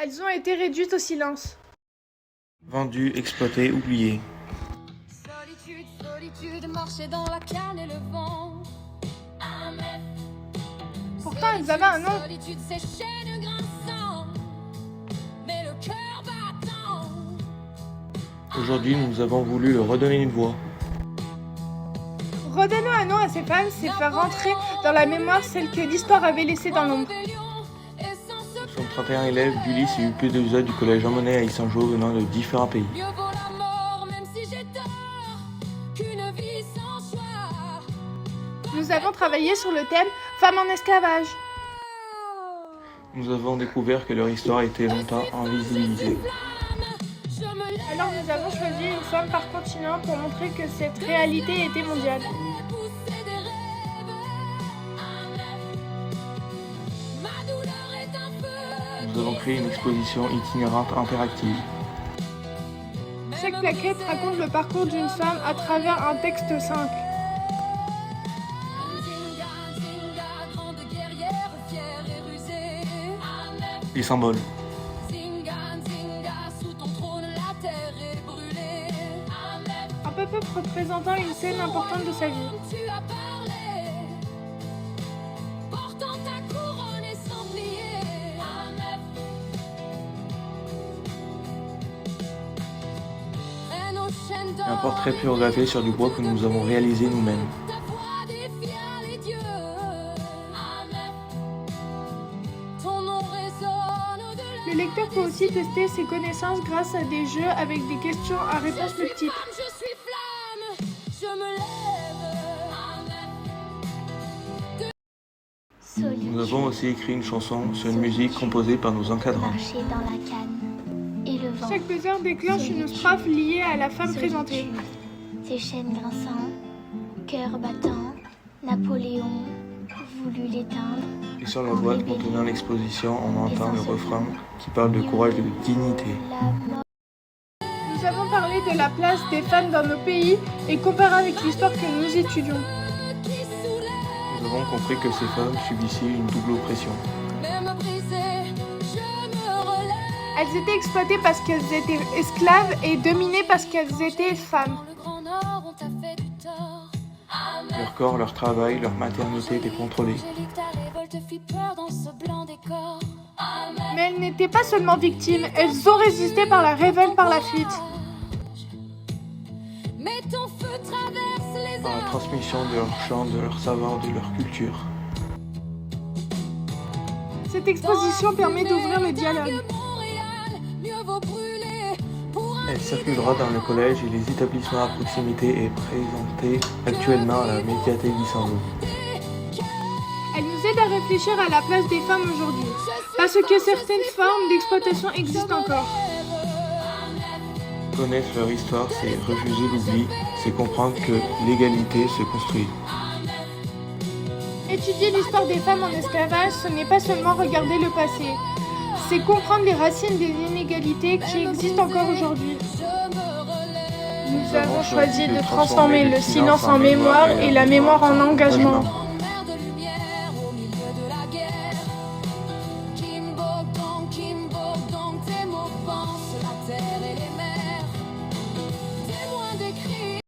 Elles ont été réduites au silence. Vendues, exploitées, oubliées. Solitude, solitude, marcher dans la canne et le vent. Pourtant, elles avaient un nom. Solitude, ces chaînes grinçant, mais le cœur battant. Aujourd'hui, nous avons voulu leur redonner une voix. Redonner un nom à ces femmes, c'est faire rentrer dans la mémoire celle que l'histoire avait laissée dans l'ombre. Nous sommes 31 élèves du lycée UP2A du collège Jean Monnet à Yssingeaux venant de différents pays. Mieux vaut la mort, même si j'ai tort, qu'une vie sans choix. Nous avons travaillé sur le thème « Femmes en esclavage ». Nous avons découvert que leur histoire était longtemps invisibilisée. Alors nous avons choisi une femme par continent pour montrer que cette réalité était mondiale. Nous avons créé une exposition itinérante interactive. Chaque plaquette raconte le parcours d'une femme à travers un texte simple. Les symboles. Un pop-up représentant une scène importante de sa vie. Un portrait pyrographié sur du bois que nous avons réalisé nous-mêmes. Le lecteur peut aussi tester ses connaissances grâce à des jeux avec des questions à réponses multiples. Nous avons aussi écrit une chanson sur une musique composée par nos encadrants. Marcher dans la canne et le vent. Chaque buzzer déclenche une strophe liée à la femme présentée. Ses chaînes grinçant, cœur battant, Napoléon voulut l'éteindre. Et sur la boîte contenant l'exposition, on entend le refrain qui parle de courage et de dignité. Nous avons parlé de la place des femmes dans nos pays et comparé avec l'histoire que nous étudions. Nous avons compris que ces femmes subissaient une double oppression. Elles étaient exploitées parce qu'elles étaient esclaves et dominées parce qu'elles étaient femmes. Leur corps, leur travail, leur maternité étaient contrôlés. Mais elles n'étaient pas seulement victimes, elles ont résisté par la révolte, par la fuite. Par la transmission de leur chant, de leur savoir, de leur culture. Cette exposition permet d'ouvrir le dialogue. Elle circulera dans le collège et les établissements à proximité et est présentée actuellement à la médiathèque d'Yssingeaux. Elle nous aide à réfléchir à la place des femmes aujourd'hui, parce que certaines formes d'exploitation existent encore. Connaître leur histoire, c'est refuser l'oubli, c'est comprendre que l'égalité se construit. Étudier l'histoire des femmes en esclavage, ce n'est pas seulement regarder le passé, c'est comprendre les racines des inégalités qui existent encore aujourd'hui. Nous avons choisi de transformer le silence en mémoire et la mémoire en engagement.